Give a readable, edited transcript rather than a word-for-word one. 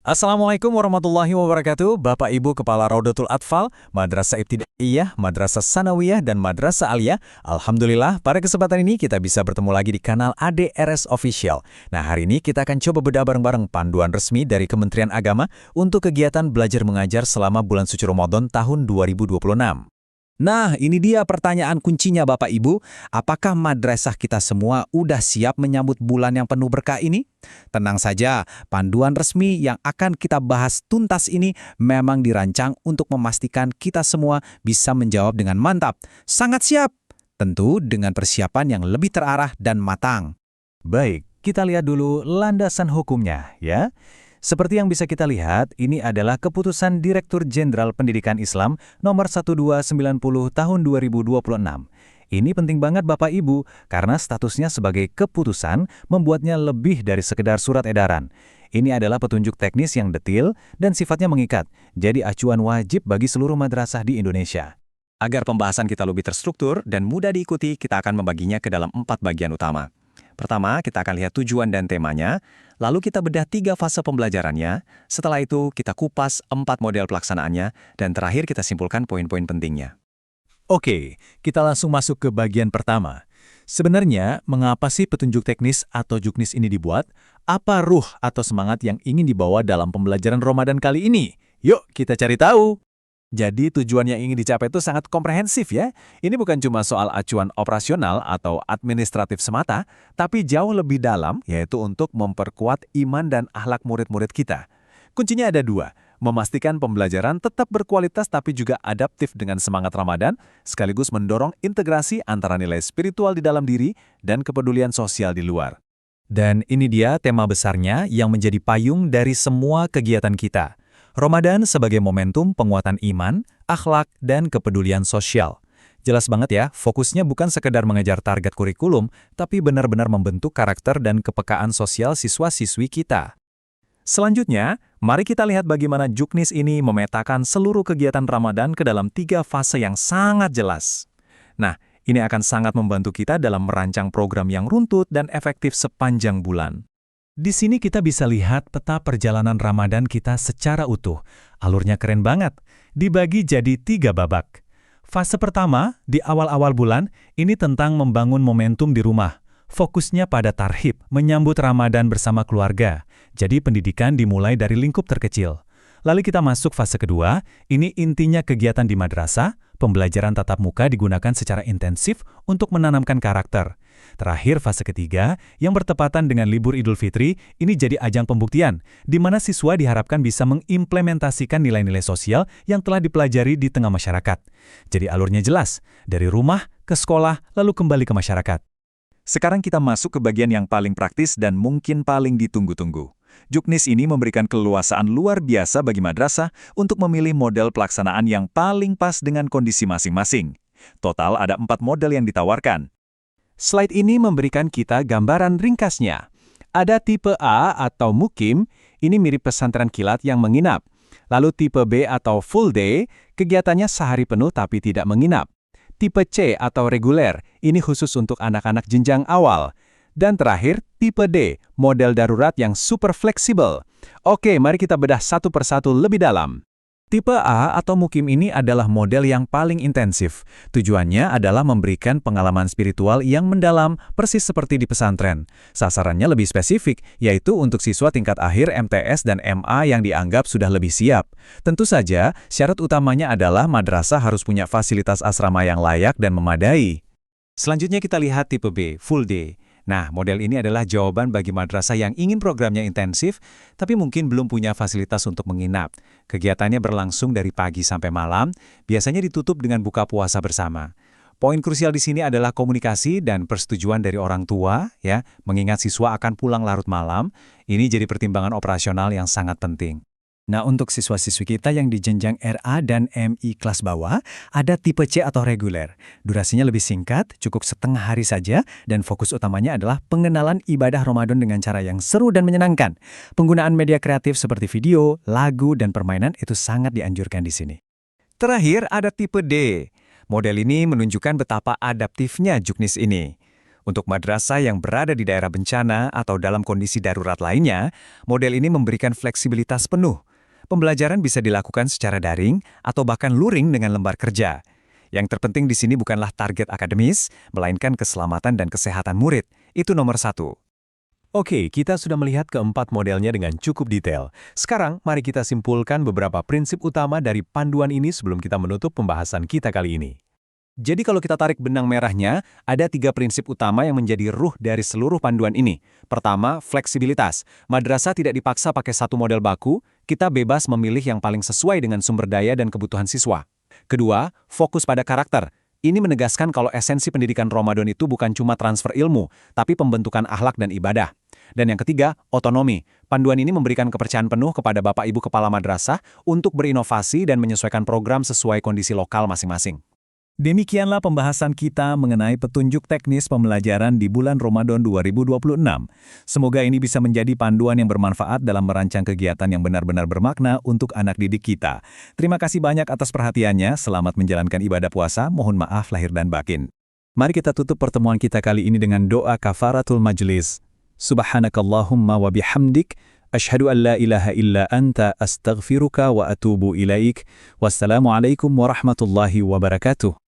Assalamualaikum warahmatullahi wabarakatuh, Bapak Ibu Kepala Raudatul Atfal, Madrasah Ibtidaiyah, Madrasah Sanawiyah, dan Madrasah Aliyah. Alhamdulillah, pada kesempatan ini kita bisa bertemu lagi di kanal ADRS Official. Nah, hari ini kita akan coba bedah bareng-bareng panduan resmi dari Kementerian Agama untuk kegiatan belajar mengajar selama bulan suci Ramadan tahun 2026. Nah, ini dia pertanyaan kuncinya Bapak Ibu. Apakah madrasah kita semua udah siap menyambut bulan yang penuh berkah ini? Tenang saja, panduan resmi yang akan kita bahas tuntas ini memang dirancang untuk memastikan kita semua bisa menjawab dengan mantap. Sangat siap! Tentu dengan persiapan yang lebih terarah dan matang. Baik, kita lihat dulu landasan hukumnya, ya. Seperti yang bisa kita lihat, ini adalah Keputusan Direktur Jenderal Pendidikan Islam Nomor 1290 Tahun 2026. Ini penting banget Bapak Ibu, karena statusnya sebagai keputusan membuatnya lebih dari sekedar surat edaran. Ini adalah petunjuk teknis yang detil dan sifatnya mengikat, jadi acuan wajib bagi seluruh madrasah di Indonesia. Agar pembahasan kita lebih terstruktur dan mudah diikuti, kita akan membaginya ke dalam 4 bagian utama. Pertama, kita akan lihat tujuan dan temanya, lalu kita bedah 3 fase pembelajarannya, setelah itu kita kupas 4 model pelaksanaannya, dan terakhir kita simpulkan poin-poin pentingnya. Oke, kita langsung masuk ke bagian pertama. Sebenarnya, mengapa sih petunjuk teknis atau juknis ini dibuat? Apa ruh atau semangat yang ingin dibawa dalam pembelajaran Ramadan kali ini? Yuk, kita cari tahu! Jadi tujuan yang ingin dicapai itu sangat komprehensif ya. Ini bukan cuma soal acuan operasional atau administratif semata, tapi jauh lebih dalam, yaitu untuk memperkuat iman dan akhlak murid-murid kita. Kuncinya ada 2, memastikan pembelajaran tetap berkualitas tapi juga adaptif dengan semangat Ramadan, sekaligus mendorong integrasi antara nilai spiritual di dalam diri dan kepedulian sosial di luar. Dan ini dia tema besarnya yang menjadi payung dari semua kegiatan kita. Ramadan sebagai momentum penguatan iman, akhlak, dan kepedulian sosial. Jelas banget ya, fokusnya bukan sekedar mengejar target kurikulum, tapi benar-benar membentuk karakter dan kepekaan sosial siswa-siswi kita. Selanjutnya, mari kita lihat bagaimana juknis ini memetakan seluruh kegiatan Ramadan ke dalam 3 fase yang sangat jelas. Nah, ini akan sangat membantu kita dalam merancang program yang runtut dan efektif sepanjang bulan. Di sini kita bisa lihat peta perjalanan Ramadan kita secara utuh. Alurnya keren banget, dibagi jadi 3 babak. Fase pertama, di awal-awal bulan, ini tentang membangun momentum di rumah. Fokusnya pada tarhib, menyambut Ramadan bersama keluarga. Jadi pendidikan dimulai dari lingkup terkecil. Lalu kita masuk fase kedua, ini intinya kegiatan di madrasah, pembelajaran tatap muka digunakan secara intensif untuk menanamkan karakter. Terakhir, fase ketiga, yang bertepatan dengan libur Idul Fitri, ini jadi ajang pembuktian, di mana siswa diharapkan bisa mengimplementasikan nilai-nilai sosial yang telah dipelajari di tengah masyarakat. Jadi alurnya jelas, dari rumah ke sekolah, lalu kembali ke masyarakat. Sekarang kita masuk ke bagian yang paling praktis dan mungkin paling ditunggu-tunggu. Juknis ini memberikan keleluasaan luar biasa bagi madrasah untuk memilih model pelaksanaan yang paling pas dengan kondisi masing-masing. Total ada 4 model yang ditawarkan. Slide ini memberikan kita gambaran ringkasnya. Ada tipe A atau mukim, ini mirip pesantren kilat yang menginap. Lalu tipe B atau full day, kegiatannya sehari penuh tapi tidak menginap. Tipe C atau reguler, ini khusus untuk anak-anak jenjang awal. Dan terakhir, tipe D, model darurat yang super fleksibel. Oke, mari kita bedah satu persatu lebih dalam. Tipe A atau mukim ini adalah model yang paling intensif. Tujuannya adalah memberikan pengalaman spiritual yang mendalam, persis seperti di pesantren. Sasarannya lebih spesifik, yaitu untuk siswa tingkat akhir MTS dan MA yang dianggap sudah lebih siap. Tentu saja, syarat utamanya adalah madrasah harus punya fasilitas asrama yang layak dan memadai. Selanjutnya kita lihat tipe B, full day. Nah, model ini adalah jawaban bagi madrasah yang ingin programnya intensif, tapi mungkin belum punya fasilitas untuk menginap. Kegiatannya berlangsung dari pagi sampai malam, biasanya ditutup dengan buka puasa bersama. Poin krusial di sini adalah komunikasi dan persetujuan dari orang tua, ya, mengingat siswa akan pulang larut malam. Ini jadi pertimbangan operasional yang sangat penting. Nah, untuk siswa-siswi kita yang di jenjang RA dan MI kelas bawah, ada tipe C atau reguler. Durasinya lebih singkat, cukup setengah hari saja, dan fokus utamanya adalah pengenalan ibadah Ramadan dengan cara yang seru dan menyenangkan. Penggunaan media kreatif seperti video, lagu, dan permainan itu sangat dianjurkan di sini. Terakhir, ada tipe D. Model ini menunjukkan betapa adaptifnya juknis ini. Untuk madrasah yang berada di daerah bencana atau dalam kondisi darurat lainnya, model ini memberikan fleksibilitas penuh. Pembelajaran bisa dilakukan secara daring atau bahkan luring dengan lembar kerja. Yang terpenting di sini bukanlah target akademis, melainkan keselamatan dan kesehatan murid. Itu nomor satu. Oke, kita sudah melihat keempat modelnya dengan cukup detail. Sekarang, mari kita simpulkan beberapa prinsip utama dari panduan ini sebelum kita menutup pembahasan kita kali ini. Jadi kalau kita tarik benang merahnya, ada 3 prinsip utama yang menjadi ruh dari seluruh panduan ini. Pertama, fleksibilitas. Madrasah tidak dipaksa pakai satu model baku, kita bebas memilih yang paling sesuai dengan sumber daya dan kebutuhan siswa. Kedua, fokus pada karakter. Ini menegaskan kalau esensi pendidikan Ramadan itu bukan cuma transfer ilmu, tapi pembentukan akhlak dan ibadah. Dan yang ketiga, otonomi. Panduan ini memberikan kepercayaan penuh kepada Bapak Ibu Kepala Madrasah untuk berinovasi dan menyesuaikan program sesuai kondisi lokal masing-masing. Demikianlah pembahasan kita mengenai petunjuk teknis pembelajaran di bulan Ramadan 2026. Semoga ini bisa menjadi panduan yang bermanfaat dalam merancang kegiatan yang benar-benar bermakna untuk anak didik kita. Terima kasih banyak atas perhatiannya, selamat menjalankan ibadah puasa, mohon maaf lahir dan batin. Mari kita tutup pertemuan kita kali ini dengan doa kafaratul majlis. Subhanakallahumma wa bihamdik, asyhadu an la ilaha illa anta astaghfiruka wa atubu ilaik. Wassalamualaikum warahmatullahi wabarakatuh.